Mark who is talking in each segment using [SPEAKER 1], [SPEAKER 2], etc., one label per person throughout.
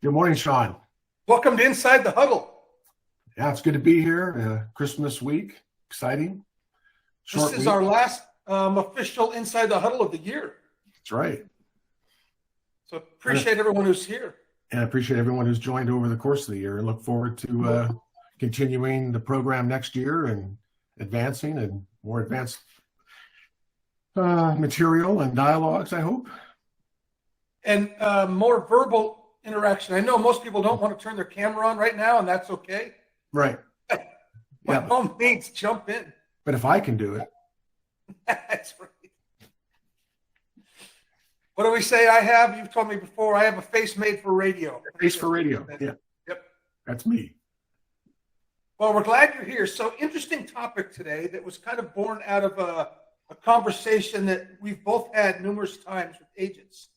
[SPEAKER 1] Good morning, Sean.
[SPEAKER 2] Welcome to Inside the Huddle.
[SPEAKER 1] Yeah, it's good to be here. Christmas week, exciting.
[SPEAKER 2] This is our last official Inside the Huddle of the year.
[SPEAKER 1] That's right.
[SPEAKER 2] So appreciate everyone who's here.
[SPEAKER 1] And I appreciate everyone who's joined over the course of the year, and look forward to continuing the program next year and advancing and more advanced material and dialogues, I hope.
[SPEAKER 2] And more verbal interaction. I know most people don't want to turn their camera on right now, and that's okay.
[SPEAKER 1] Right.
[SPEAKER 2] By all means, jump in.
[SPEAKER 1] But if I can do it.
[SPEAKER 2] That's right. What do we say you've told me before, I have a face made for radio.
[SPEAKER 1] A face for radio, yeah.
[SPEAKER 2] Yep.
[SPEAKER 1] That's me.
[SPEAKER 2] Well, we're glad you're here. So interesting topic today that was kind of born out of a conversation that we've both had numerous times with agents.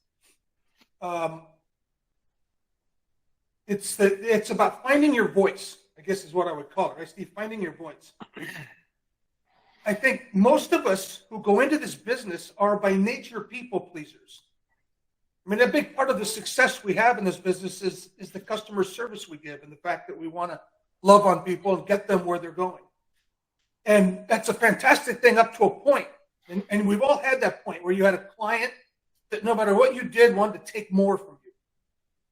[SPEAKER 2] It's about finding your voice, I guess is what I would call it, right, Steve? Finding your voice. I think most of us who go into this business are by nature people pleasers. I mean, a big part of the success we have in this business is the customer service we give and the fact that we want to love on people and get them where they're going. And that's a fantastic thing up to a point. And we've all had that point where you had a client that no matter what you did wanted to take more from you,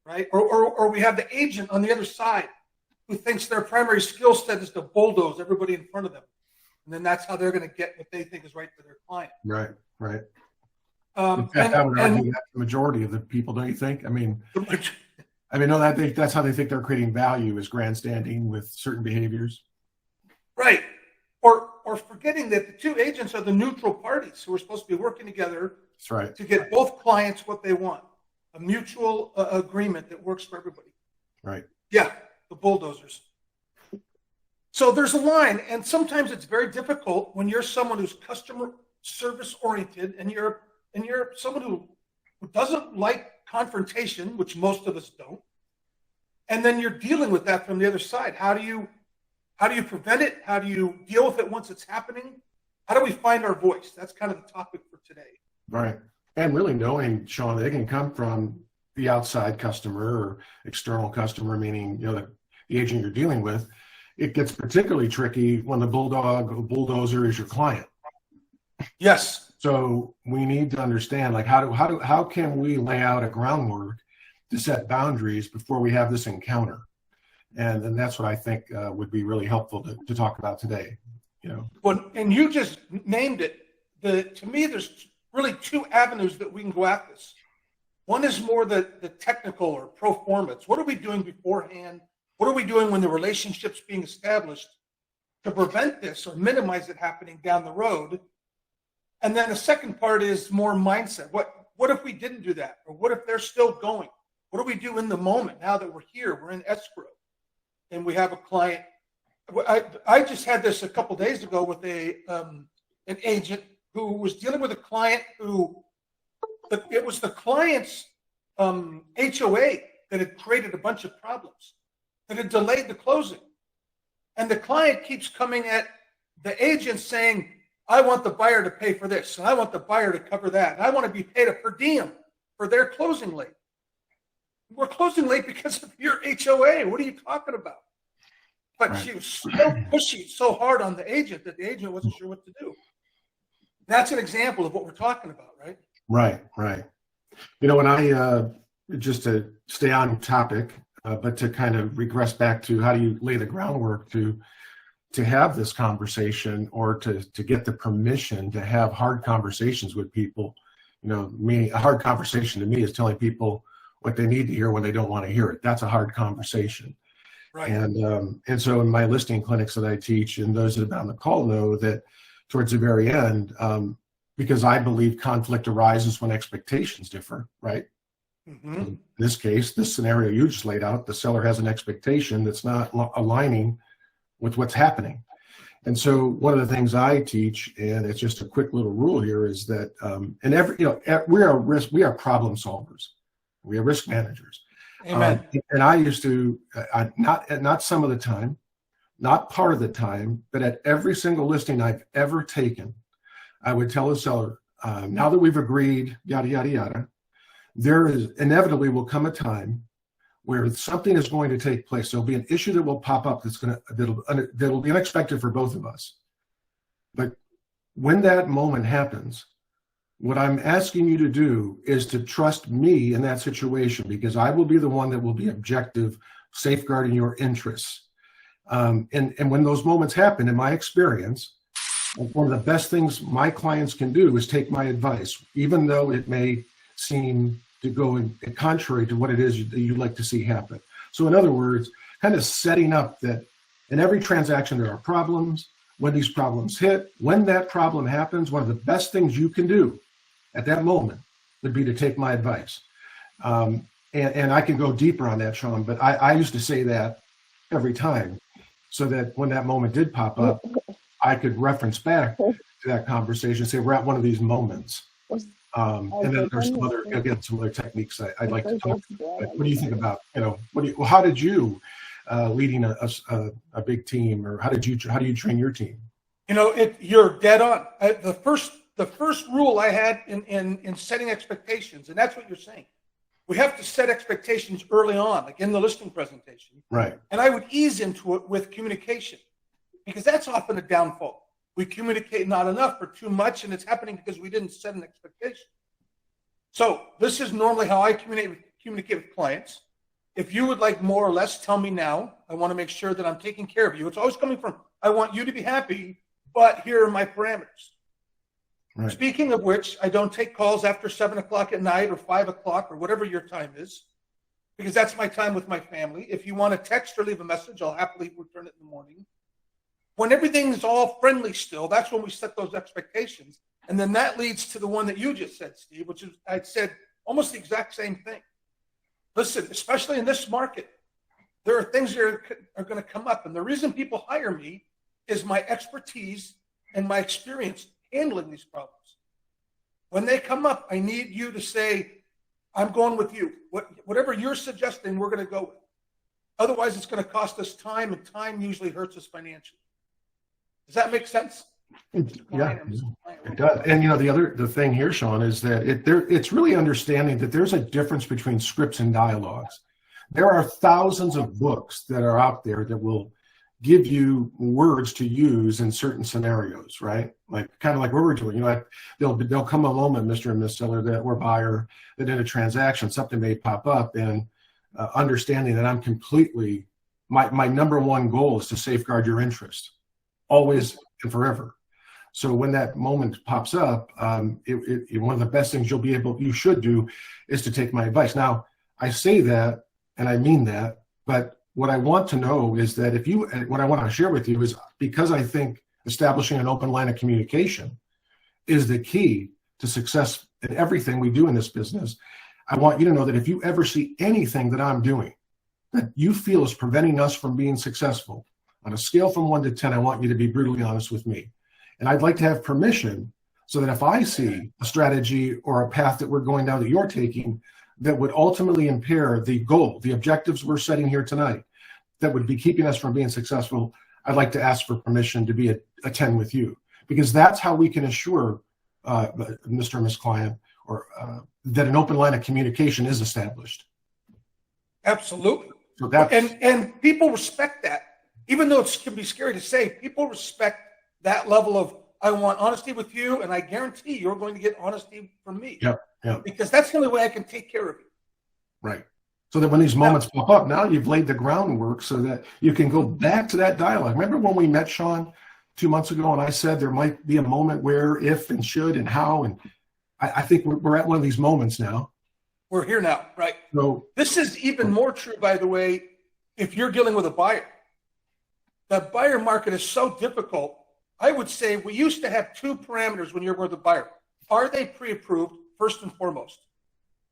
[SPEAKER 2] right? Or we have the agent on the other side who thinks their primary skill set is to bulldoze everybody in front of them. And then that's how they're going to get what they think is right for their client.
[SPEAKER 1] Right, right. In fact, I would argue that's the majority of the people, don't you think? I mean, that's how they think they're creating value, is grandstanding with certain behaviors.
[SPEAKER 2] Right. Or forgetting that the two agents are the neutral parties who are supposed to be working together.
[SPEAKER 1] That's right.
[SPEAKER 2] To get both clients what they want. A mutual agreement that works for everybody.
[SPEAKER 1] Right.
[SPEAKER 2] Yeah, the bulldozers. So there's a line, and sometimes it's very difficult when you're someone who's customer service oriented and you're someone who doesn't like confrontation, which most of us don't. And then you're dealing with that from the other side. How do you prevent it? How do you deal with it once it's happening? How do we find our voice? That's kind of the topic for today.
[SPEAKER 1] Right. And really knowing, Sean, they can come from the outside customer or external customer, meaning, the agent you're dealing with. It gets particularly tricky when the bulldozer is your client.
[SPEAKER 2] Yes.
[SPEAKER 1] So we need to understand, like, how can we lay out a groundwork to set boundaries before we have this encounter? And that's what I think would be really helpful to talk about today.
[SPEAKER 2] Well, and you just named it. To me, there's really two avenues that we can go at this. One is more the technical or pro forma. What are we doing beforehand? What are we doing when the relationship's being established to prevent this or minimize it happening down the road? And then the second part is more mindset. What if we didn't do that? Or what if they're still going? What do we do in the moment now that we're here? We're in escrow and we have a client. I just had this a couple days ago with an agent who was dealing with a client it was the client's HOA that had created a bunch of problems, that had delayed the closing. And the client keeps coming at the agent saying, I want the buyer to pay for this, and I want the buyer to cover that, and I want to be paid a per diem for their closing late. We're closing late because of your HOA. What are you talking about? But She was so pushy so hard on the agent that the agent wasn't sure what to do. That's an example of what we're talking about, right?
[SPEAKER 1] Right. When I, just to stay on topic, but to kind of regress back to how do you lay the groundwork to have this conversation or to get the permission to have hard conversations with people. A hard conversation to me is telling people what they need to hear when they don't want to hear it. That's a hard conversation.
[SPEAKER 2] Right.
[SPEAKER 1] And so in my listing clinics that I teach, and those that have been on the call know that towards the very end, because I believe conflict arises when expectations differ, right? Mm-hmm. In this case, this scenario you just laid out, the seller has an expectation that's not aligning with what's happening. And so one of the things I teach, and it's just a quick little rule here, is that we are problem solvers. We are risk managers.
[SPEAKER 2] Amen.
[SPEAKER 1] And I used to, not some of the time, not part of the time, but at every single listing I've ever taken, I would tell the seller, now that we've agreed, yada, yada, yada, there is inevitably will come a time where something is going to take place. There'll be an issue that will pop up that'll be unexpected for both of us. But when that moment happens, what I'm asking you to do is to trust me in that situation, because I will be the one that will be objective, safeguarding your interests. And when those moments happen, in my experience, one of the best things my clients can do is take my advice, even though it may seem to go in contrary to what it is that you'd like to see happen. So in other words, kind of setting up that in every transaction there are problems. When these problems hit, when that problem happens, one of the best things you can do at that moment would be to take my advice. And I can go deeper on that, Sean, but I used to say that every time, so that when that moment did pop up, I could reference back to that conversation, say we're at one of these moments. And then there's some other techniques I'd like to talk about. What do you think about, how did you, leading a big team, or how do you train your team?
[SPEAKER 2] You're dead on. The first rule I had in setting expectations, and that's what you're saying. We have to set expectations early on, like in the listing presentation.
[SPEAKER 1] Right.
[SPEAKER 2] And I would ease into it with communication, because that's often a downfall. We communicate not enough or too much, and it's happening because we didn't set an expectation. So this is normally how I communicate with clients. If you would like more or less, tell me now. I want to make sure that I'm taking care of you. It's always coming from, I want you to be happy, but here are my parameters. Right. Speaking of which, I don't take calls after 7 o'clock at night or 5 o'clock or whatever your time is, because that's my time with my family. If you want to text or leave a message, I'll happily return it in the morning. When everything is all friendly still, that's when we set those expectations. And then that leads to the one that you just said, Steve, which is, I said almost the exact same thing. Listen, especially in this market, there are things that are going to come up. And the reason people hire me is my expertise and my experience handling these problems. When they come up, I need you to say, I'm going with you. Whatever you're suggesting, we're going to go with. Otherwise, it's going to cost us time, and time usually hurts us financially. Does that make sense?
[SPEAKER 1] Yeah, it does. And the thing here, Sean, is that it's really understanding that there's a difference between scripts and dialogues. There are thousands of books that are out there that will give you words to use in certain scenarios, right? Kind of like what we're doing. There'll come a moment, Mr. and Miss Seller, or buyer, that in a transaction something may pop up, and understanding that I'm completely, my number one goal is to safeguard your interest, always and forever. So when that moment pops up, one of the best things you should do is to take my advice. Now, I say that, and I mean that, but what I want to know is that what I want to share with you is, because I think establishing an open line of communication is the key to success in everything we do in this business. I want you to know that if you ever see anything that I'm doing that you feel is preventing us from being successful, on a scale from 1 to 10, I want you to be brutally honest with me. And I'd like to have permission, so that if I see a strategy or a path that we're going down that you're taking that would ultimately impair the goal, the objectives we're setting here tonight, that would be keeping us from being successful, I'd like to ask for permission to be a 10 with you, because that's how we can assure Mr. and Ms. Client, or that an open line of communication is established.
[SPEAKER 2] Absolutely.
[SPEAKER 1] So
[SPEAKER 2] and people respect that. Even though it can be scary to say, people respect that level of, I want honesty with you, and I guarantee you're going to get honesty from me.
[SPEAKER 1] Yep.
[SPEAKER 2] Because that's the only way I can take care of you.
[SPEAKER 1] Right. So that when these moments pop up, now you've laid the groundwork so that you can go back to that dialogue. Remember when we met, Sean, 2 months ago, and I said there might be a moment where, if and should and how, and I think we're at one of these moments now.
[SPEAKER 2] We're here now, right?
[SPEAKER 1] So
[SPEAKER 2] this is even more true, by the way, if you're dealing with a buyer. The buyer market is so difficult. I would say we used to have 2 parameters when you're with a buyer. Are they pre-approved, first and foremost?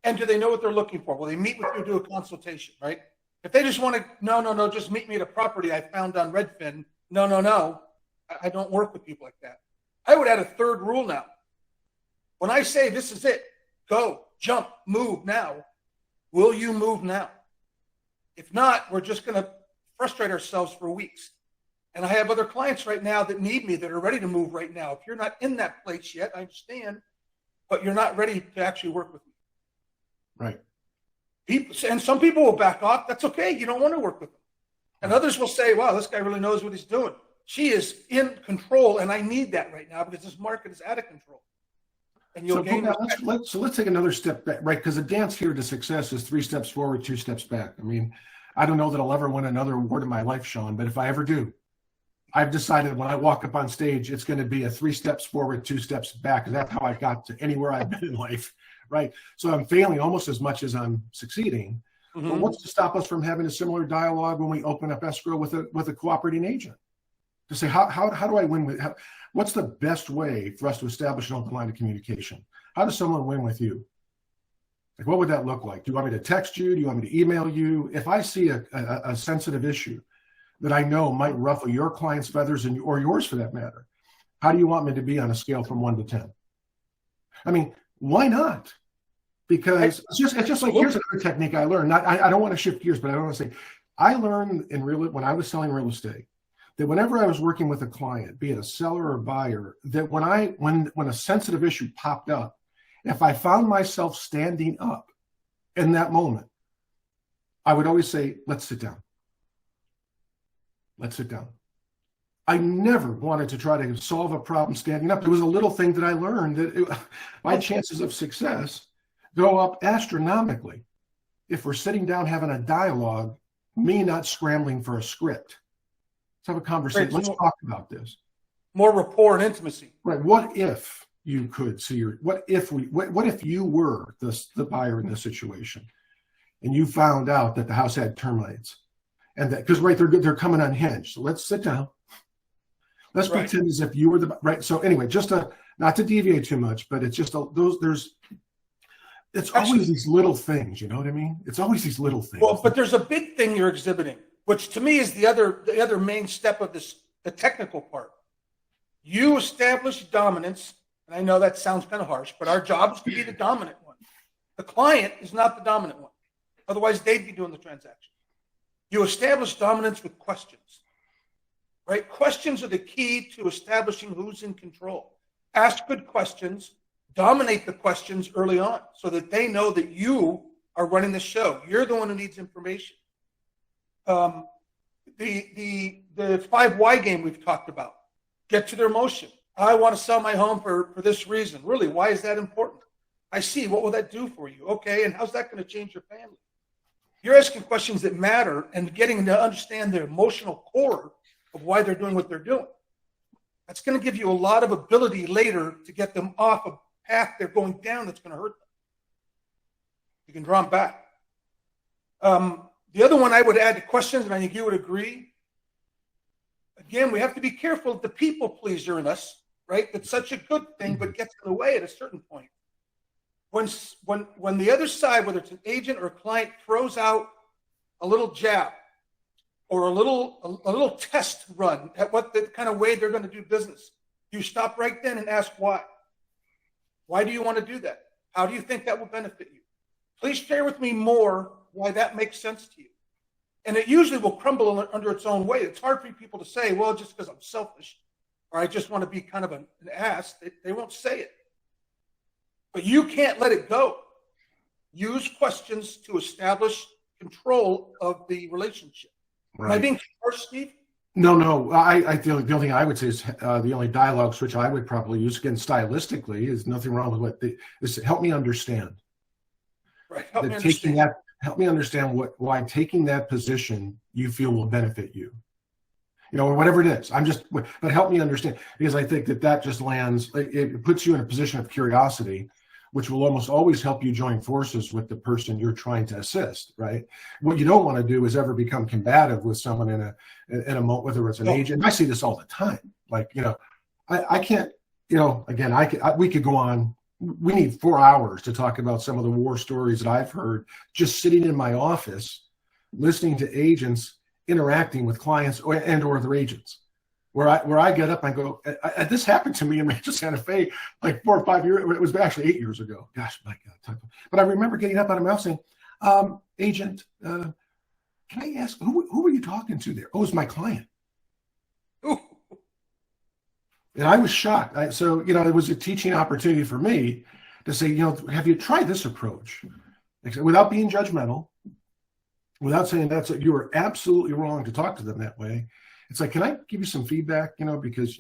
[SPEAKER 2] And do they know what they're looking for? Will they meet with you, do a consultation, right? If they just want to, no, just meet me at a property I found on Redfin, no, I don't work with people like that. I would add a third rule now. When I say this is it, go, jump, move now, will you move now? If not, we're just going to frustrate ourselves for weeks. And I have other clients right now that need me, that are ready to move right now. If you're not in that place yet, I understand, but you're not ready to actually work with me.
[SPEAKER 1] Right.
[SPEAKER 2] And some people will back off. That's okay. You don't want to work with them. And others will say, wow, this guy really knows what he's doing. She is in control, and I need that right now because this market is out of control. And you'll gain
[SPEAKER 1] let's take another step back, right? Because the dance here to success is 3 steps forward, 2 steps back. I mean, I don't know that I'll ever win another award in my life, Sean, but if I ever do, I've decided when I walk up on stage, it's going to be a 3 steps forward, 2 steps back. And that's how I got to anywhere I've been in life, right? So I'm failing almost as much as I'm succeeding. Mm-hmm. But what's to stop us from having a similar dialogue when we open up escrow with a cooperating agent? To say, how do I win with, what's the best way for us to establish an open line of communication? How does someone win with you? Like, what would that look like? Do you want me to text you? Do you want me to email you? If I see a sensitive issue that I know might ruffle your client's feathers or yours for that matter, how do you want me to be on a scale from 1 to 10? I mean, why not? Because it's just like, here's another technique I learned. I don't want to shift gears, but I don't want to say, I learned when I was selling real estate, that whenever I was working with a client, be it a seller or buyer, that when a sensitive issue popped up, if I found myself standing up in that moment, I would always say, let's sit down. Let's sit down. I never wanted to try to solve a problem standing up. It was a little thing that I learned that my chances of success go up astronomically if we're sitting down having a dialogue, me not scrambling for a script. Let's have a conversation. Let's talk about this.
[SPEAKER 2] More rapport and intimacy.
[SPEAKER 1] Right. What if you could see what if you were the buyer in this situation and you found out that the house had termites and that, because they're coming unhinged. So let's sit down. Let's pretend as if you were right. So anyway, just not to deviate too much, but it's just it's always these little things, you know what I mean? It's always these little things.
[SPEAKER 2] Well, but there's a big thing you're exhibiting, which to me is the other main step of this, the technical part. You establish dominance, and I know that sounds kind of harsh, but our job is to be the dominant one. The client is not the dominant one. Otherwise, they'd be doing the transaction. You establish dominance with questions, right? Questions are the key to establishing who's in control. Ask good questions, dominate the questions early on so that they know that you are running the show. You're the one who needs information. The 5 why game we've talked about. Get to their emotion. I want to sell my home for this reason. Really, why is that important? I see. What will that do for you? Okay, and how's that going to change your family? You're asking questions that matter and getting to understand their emotional core of why they're doing what they're doing. That's going to give you a lot of ability later to get them off a path they're going down that's going to hurt them. You can draw them back. The other one I would add to questions, and I think you would agree, again, we have to be careful of the people pleaser in us, right? That's such a good thing, but gets in the way at a certain point. When the other side, whether it's an agent or a client, throws out a little jab or a little test run at what the kind of way they're going to do business, you stop right then and ask why. Why do you want to do that? How do you think that will benefit you? Please share with me more why that makes sense to you. And it usually will crumble under its own weight. It's hard for people to say, well, just because I'm selfish or I just want to be kind of an ass. They won't say it. But you can't let it go. Use questions to establish control of the relationship. Right. Am I being harsh, Steve?
[SPEAKER 1] No. I feel the only thing I would say is the only dialogue switch I would probably use, again, stylistically, is nothing wrong with is help me understand.
[SPEAKER 2] Right. Help
[SPEAKER 1] me understand why taking that position you feel will benefit you. You know, or whatever it is. But help me understand, because I think that just lands, it puts you in a position of curiosity, which will almost always help you join forces with the person you're trying to assist, right? What you don't want to do is ever become combative with someone in a moment, whether it's an agent. I see this all the time. Like, you know, I can't, you know, again, we could go on. We need 4 hours to talk about some of the war stories that I've heard just sitting in my office, listening to agents interacting with clients or their agents, where I get up and go, this happened to me in Rancho Santa Fe like 4 or 5 years. It was actually 8 years ago. Gosh, my God. But I remember getting up out of my mouth saying, agent, can I ask, who were you talking to there? Oh, it was my client. Ooh. And I was shocked. So, you know, it was a teaching opportunity for me to say, you know, have you tried this approach? without being judgmental, without saying you are absolutely wrong to talk to them that way. It's like, can I give you some feedback? Because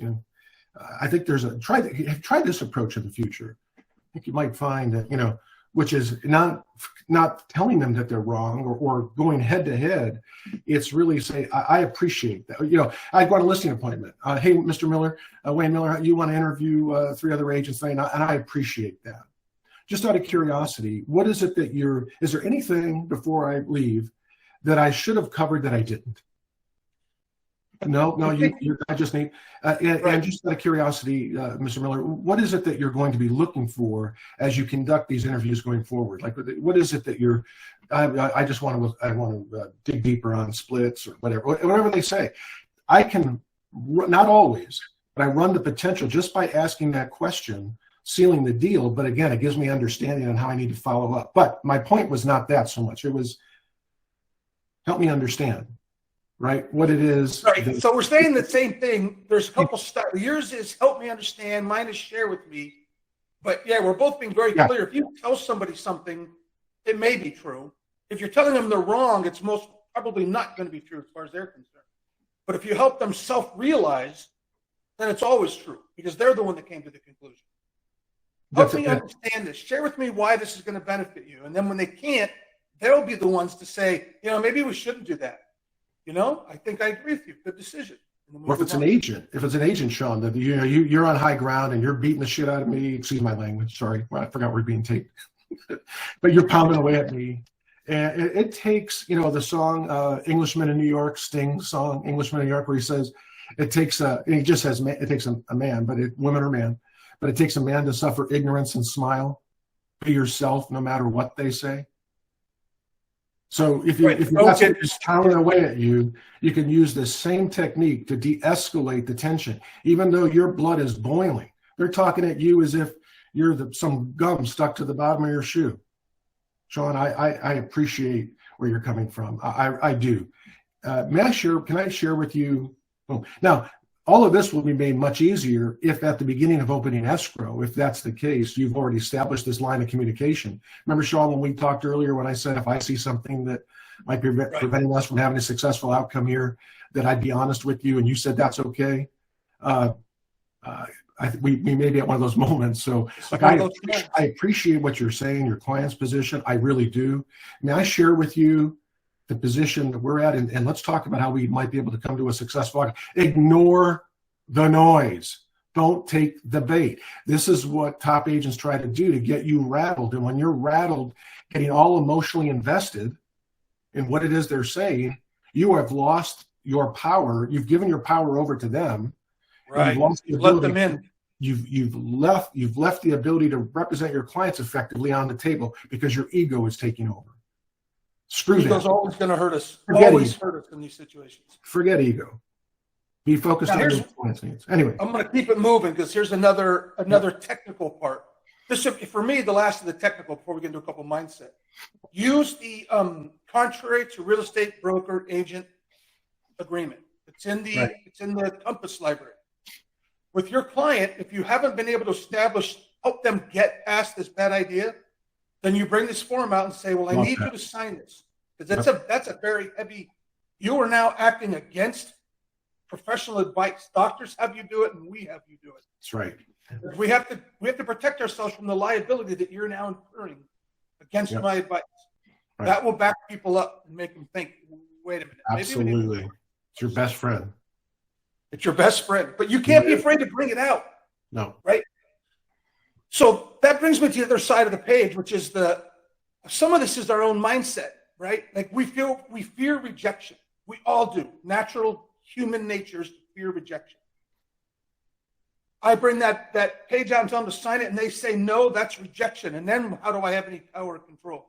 [SPEAKER 1] I think there's try this approach in the future. I think you might find that which is not telling them that they're wrong or going head to head. It's really say, I appreciate that. I got a listing appointment. Hey, Mr. Miller, Wayne Miller, you want to interview 3 other agents today, and I appreciate that. Just out of curiosity, what is it that is there anything before I leave that I should have covered that I didn't? No, I just need, and just out of curiosity, Mr. Miller, what is it that you're going to be looking for as you conduct these interviews going forward? Like, what is it that I just want to dig deeper on splits or whatever they say. I can, not always, but I run the potential just by asking that question, sealing the deal. But again, it gives me understanding on how I need to follow up. But my point was not that so much. It was help me understand. Right, what it is.
[SPEAKER 2] Right. So we're saying the same thing. There's a couple styles. Yours is help me understand. Mine is share with me. But yeah, we're both being very clear. If you tell somebody something, it may be true. If you're telling them they're wrong, it's most probably not going to be true as far as they're concerned. But if you help them self-realize, then it's always true because they're the one that came to the conclusion. Help me understand this. Share with me why this is going to benefit you. And then when they can't, they'll be the ones to say, maybe we shouldn't do that. I think I agree with you. Good decision.
[SPEAKER 1] Or if it's an agent, Sean, that you're on high ground and you're beating the shit out of me. Excuse my language. Sorry, I forgot we're being taped. But you're pounding away at me, and it takes the song "Englishman in New York," Sting song "Englishman in New York," where he says it takes he just says it takes a man, but women or man, but it takes a man to suffer ignorance and smile. Be yourself, no matter what they say. So if you're just pounding away at you, you can use the same technique to de-escalate the tension. Even though your blood is boiling, they're talking at you as if you're some gum stuck to the bottom of your shoe. Sean, I appreciate where you're coming from. I do. Can I share with you? Now, all of this will be made much easier if at the beginning of opening escrow, if that's the case, you've already established this line of communication. Remember, Sean, when we talked earlier, when I said if I see something that might be preventing us from having a successful outcome here, that I'd be honest with you, and you said that's okay. We may be at one of those moments. So I appreciate what you're saying, your client's position. I really do. May I share with you the position that we're at, and let's talk about how we might be able to come to a successful outcome. Ignore the noise. Don't take the bait. This is what top agents try to do to get you rattled. And when you're rattled, getting all emotionally invested in what it is they're saying, you have lost your power. You've given your power over to them.
[SPEAKER 2] Right. You've let them in.
[SPEAKER 1] You've left the ability to represent your clients effectively on the table because your ego is taking over. Screw that.
[SPEAKER 2] Ego's always going to hurt us. Always hurt us in these situations.
[SPEAKER 1] Forget ego. Be focused on your client's needs. Anyway,
[SPEAKER 2] I'm going to keep it moving because here's another technical part. This should, for me, the last of the technical before we get into a couple mindset. Use the contrary to real estate broker agent agreement. It's in the Compass library. With your client, if you haven't been able to help them get past this bad idea, then you bring this form out and say, well, I need you to sign this. Because that's a very heavy, you are now acting against professional advice. Doctors have you do it and we have you do it.
[SPEAKER 1] That's right.
[SPEAKER 2] We have to protect ourselves from the liability that you're now incurring against my advice. Right. That will back people up and make them think, wait a minute.
[SPEAKER 1] Absolutely. It's your best friend.
[SPEAKER 2] It's your best friend. But you can't be afraid to bring it out.
[SPEAKER 1] No.
[SPEAKER 2] Right? So that brings me to the other side of the page, which is some of this is our own mindset, right? Like we fear rejection. We all do. Natural human nature is to fear rejection. I bring that page out and tell them to sign it, and they say, no, that's rejection. And then how do I have any power or control?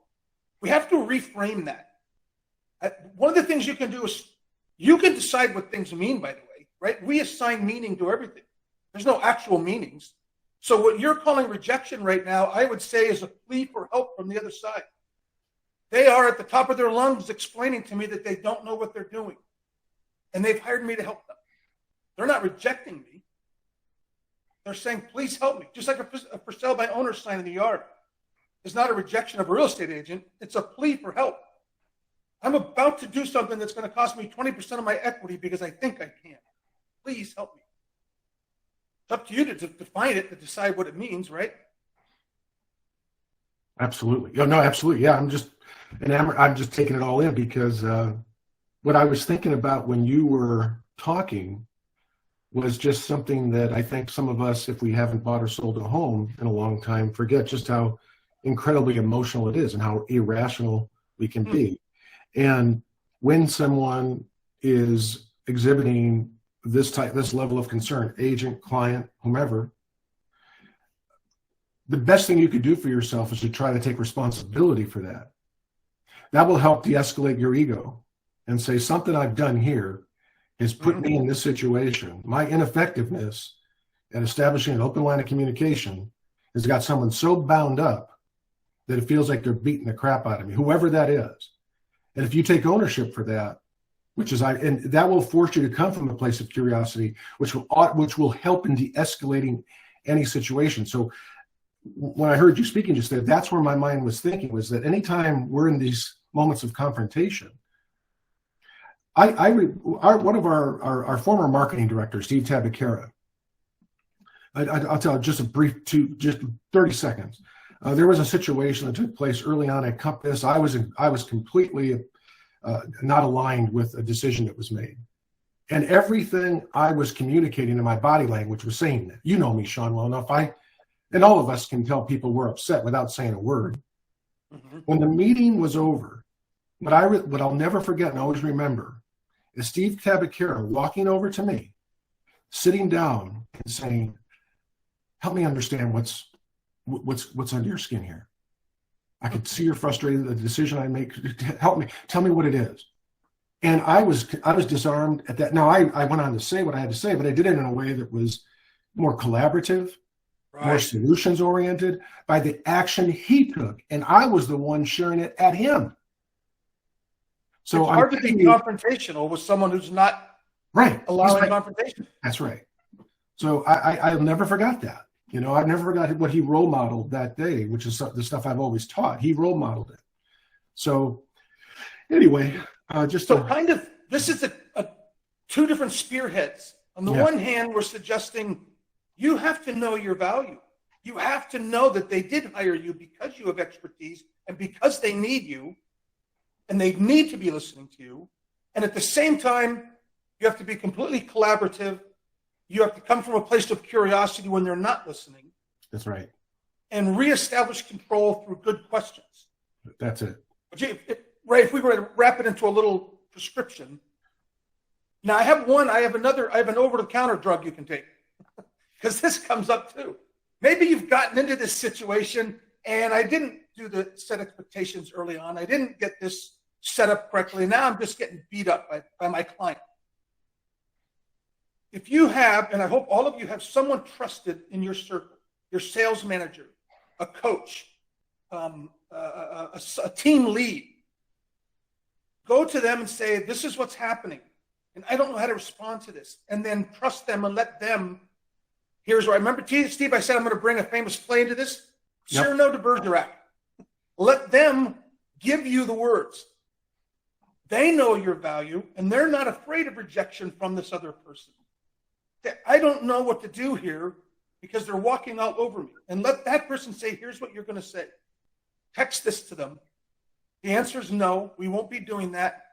[SPEAKER 2] We have to reframe that. One of the things you can do is you can decide what things mean, by the way, right? We assign meaning to everything. There's no actual meanings. So what you're calling rejection right now, I would say is a plea for help from the other side. They are at the top of their lungs explaining to me that they don't know what they're doing. And they've hired me to help them. They're not rejecting me. They're saying, please help me. Just like a for sale by owner sign in the yard. is not a rejection of a real estate agent. It's a plea for help. I'm about to do something that's going to cost me 20% of my equity because I think I can. Please help me. It's up to you to define it, to decide what it means, right?
[SPEAKER 1] Absolutely. No, absolutely. Yeah, I'm just enamored. I'm just taking it all in because what I was thinking about when you were talking was just something that I think some of us, if we haven't bought or sold a home in a long time, forget just how incredibly emotional it is and how irrational we can be. And when someone is exhibiting this level of concern, agent, client, whomever, the best thing you could do for yourself is to try to take responsibility for that. That will help de-escalate your ego and say, something I've done here has put me in this situation. My ineffectiveness at establishing an open line of communication has got someone so bound up that it feels like they're beating the crap out of me, whoever that is. And if you take ownership for that, and that will force you to come from a place of curiosity, which will help in de-escalating any situation. So when I heard you speaking just there, that's where my mind was thinking, was that anytime we're in these moments of confrontation, one of our former marketing director, Steve Tabacera, I'll tell just a brief, just 30 seconds. There was a situation that took place early on at Compass. I was completely not aligned with a decision that was made. And everything I was communicating in my body language was saying that. You know me, Sean, well enough. And all of us can tell people we're upset without saying a word. When the meeting was over, what I'll never forget and always remember is Steve Tabacera walking over to me, sitting down and saying, help me understand what's under your skin here. I could see you're frustrated with the decision I make. Help me. Tell me what it is. And I was disarmed at that. Now, I went on to say what I had to say, but I did it in a way that was more collaborative, more solutions-oriented by the action he took. And I was the one sharing it at him. So
[SPEAKER 2] it's hard to be confrontational with someone who's not allowing confrontation.
[SPEAKER 1] That's right. So I'll never forgot that. I've never forgot what he role modeled that day, which is the stuff I've always taught. He role modeled it. So anyway,
[SPEAKER 2] this is two different spearheads. On the one hand, we're suggesting you have to know your value. You have to know that they did hire you because you have expertise and because they need you and they need to be listening to you. And at the same time, you have to be completely collaborative. You have to come from a place of curiosity when they're not listening.
[SPEAKER 1] That's right.
[SPEAKER 2] And reestablish control through good questions.
[SPEAKER 1] That's it.
[SPEAKER 2] If we were to wrap it into a little prescription. Now I have an over-the-counter drug you can take because this comes up too. Maybe you've gotten into this situation and I didn't do the set expectations early on. I didn't get this set up correctly. Now I'm just getting beat up by my client. If you have, and I hope all of you have someone trusted in your circle, your sales manager, a coach, a team lead, go to them and say, this is what's happening. And I don't know how to respond to this. And then trust them and let them, here's where I remember, Steve, I said I'm going to bring a famous play into this.
[SPEAKER 1] Yep.
[SPEAKER 2] Sure, no to Bergerac. Let them give you the words. They know your value, and they're not afraid of rejection from this other person. I don't know what to do here because they're walking all over me. And let that person say, here's what you're going to say. Text this to them. The answer is no, we won't be doing that.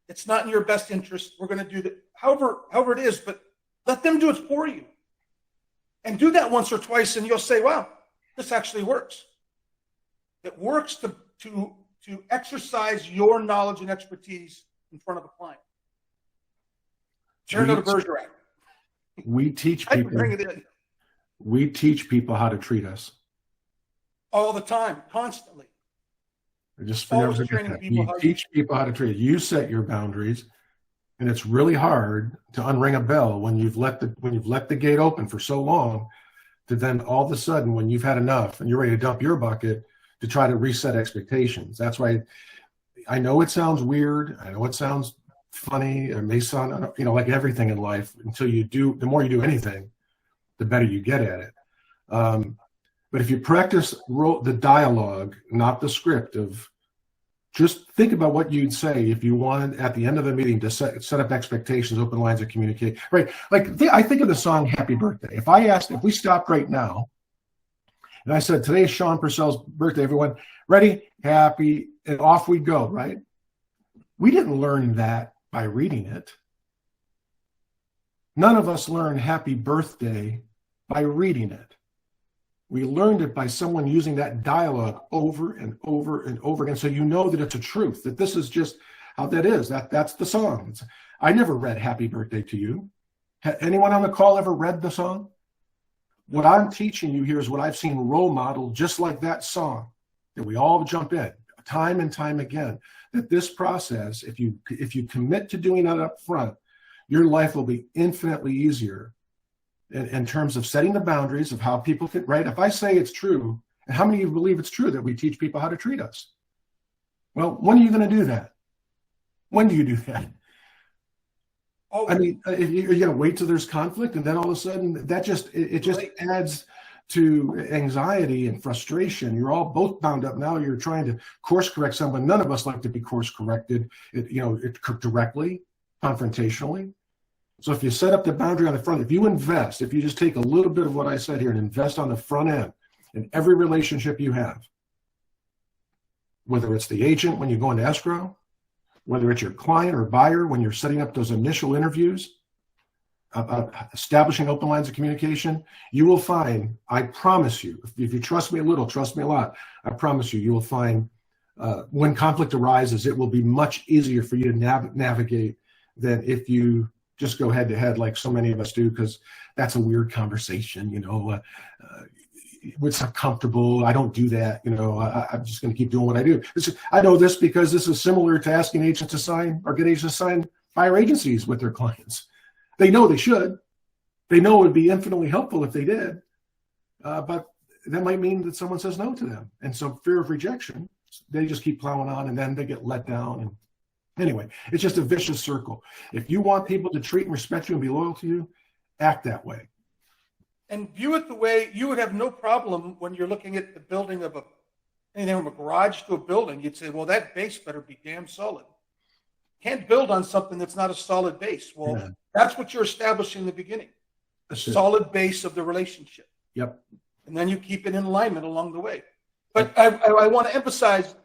[SPEAKER 2] It's not in your best interest. We're going to do that. However it is, but let them do it for you. And do that once or twice, and you'll say, wow, this actually works. It works to exercise your knowledge and expertise in front of a client. Turn to Bergerac.
[SPEAKER 1] We teach people how to treat us
[SPEAKER 2] all the time, constantly.
[SPEAKER 1] Just never forget that. You teach people how to treat. You set your boundaries, and it's really hard to unring a bell when you've let the gate open for so long. To then all of a sudden, when you've had enough and you're ready to dump your bucket, to try to reset expectations. That's why I know it sounds weird. I know it sounds funny. It may sound, like everything in life. Until you do, the more you do anything, the better you get at it. But if you practice the dialogue, not the script of, just think about what you'd say if you wanted at the end of the meeting to set up expectations, open lines of communication, right? Like I think of the song Happy Birthday. If we stopped right now and I said, today is Sean Purcell's birthday, everyone, ready, happy, and off we go, right? We didn't learn that by reading it. None of us learn happy birthday by reading it. We learned it by someone using that dialogue over and over and over again. So you know that it's a truth, that this is just how that is. That's the song. I never read Happy Birthday to You. Anyone on the call ever read the song? What I'm teaching you here is what I've seen role model, just like that song, that we all jump in time and time again. That this process, if you commit to doing that up front, your life will be infinitely easier in terms of setting the boundaries of how people can, right? If I say it's true, and how many of you believe it's true that we teach people how to treat us? Well, when are you going to do that? When do you do that?
[SPEAKER 2] Oh,
[SPEAKER 1] I mean, you're going to wait till there's conflict, and then all of a sudden that just adds to anxiety and frustration. You're all both bound up now. You're trying to course correct someone. None of us like to be course corrected, directly, confrontationally. So if you set up the boundary on the front, if you just take a little bit of what I said here and invest on the front end in every relationship you have, whether it's the agent when you go into escrow, whether it's your client or buyer when you're setting up those initial interviews, establishing open lines of communication, you will find, I promise you, if you trust me a little, trust me a lot, I promise you will find when conflict arises, it will be much easier for you to navigate than if you just go head to head like so many of us do, because that's a weird conversation, it's uncomfortable. I don't do that. I'm just going to keep doing what I do. I know this because this is similar to asking agents to sign or get agents to sign buyer agencies with their clients. They know they should. They know it would be infinitely helpful if they did. But that might mean that someone says no to them. And so fear of rejection, they just keep plowing on and then they get let down. And anyway, it's just a vicious circle. If you want people to treat and respect you and be loyal to you, act that way.
[SPEAKER 2] And view it the way you would have no problem when you're looking at the building of anything from a garage to a building. You'd say, well, that base better be damn solid. Can't build on something that's not a solid base. Well, yeah. That's what you're establishing in the beginning, the solid base of the relationship.
[SPEAKER 1] Yep.
[SPEAKER 2] And then you keep it in alignment along the way. But I want to emphasize,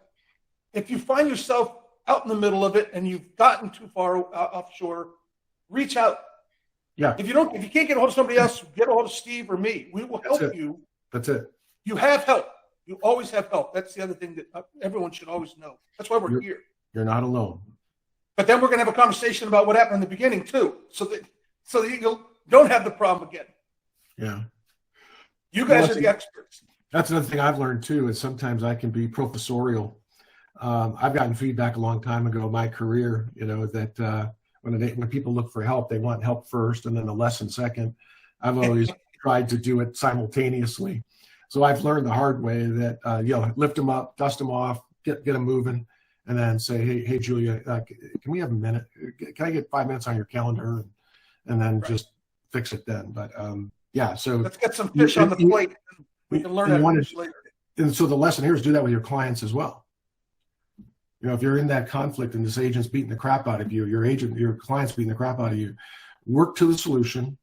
[SPEAKER 2] if you find yourself out in the middle of it and you've gotten too far offshore, reach out.
[SPEAKER 1] Yeah.
[SPEAKER 2] If you can't get a hold of somebody else, get a hold of Steve or me. We will help you.
[SPEAKER 1] That's it.
[SPEAKER 2] You have help. You always have help. That's the other thing that everyone should always know. That's why we're here.
[SPEAKER 1] You're not alone.
[SPEAKER 2] But then we're going to have a conversation about what happened in the beginning too, so that you don't have the problem again.
[SPEAKER 1] Yeah.
[SPEAKER 2] You guys are the experts.
[SPEAKER 1] That's another thing I've learned too, is sometimes I can be professorial. I've gotten feedback a long time ago in my career, that when people look for help, they want help first and then a lesson second. I've always tried to do it simultaneously. So I've learned the hard way that, lift them up, dust them off, get them moving, and then say, hey, Julia, can we have a minute? Can I get 5 minutes on your calendar? And then just fix it then. But so
[SPEAKER 2] let's get some fish on the plate. We can learn that later.
[SPEAKER 1] And so the lesson here is do that with your clients as well. If you're in that conflict and this agent's beating the crap out of you, your client's beating the crap out of you, work to the solution.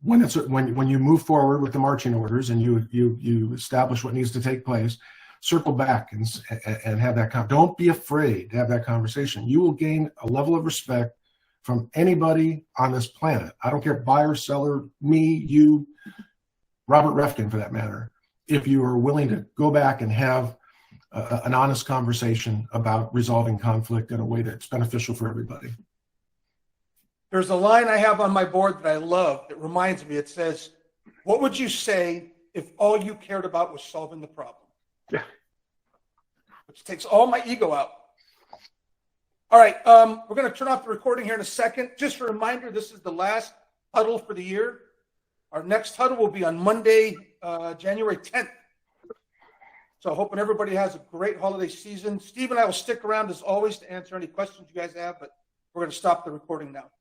[SPEAKER 1] When you move forward with the marching orders and you establish what needs to take place, circle back and have that don't be afraid to have that conversation. You will gain a level of respect from anybody on this planet. I don't care, buyer, seller, me, you, Robert Refkin for that matter, if you are willing to go back and have an honest conversation about resolving conflict in a way that's beneficial for everybody.
[SPEAKER 2] There's a line I have on my board that I love that reminds me. It says, what would you say if all you cared about was solving the problem?
[SPEAKER 1] Yeah.
[SPEAKER 2] Which takes all my ego out. All right, we're going to turn off the recording here in a second. Just a reminder, this is the last huddle for the year. Our next huddle will be on Monday, January 10th. So hoping everybody has a great holiday season. Steve and I will stick around as always to answer any questions you guys have, but we're going to stop the recording now.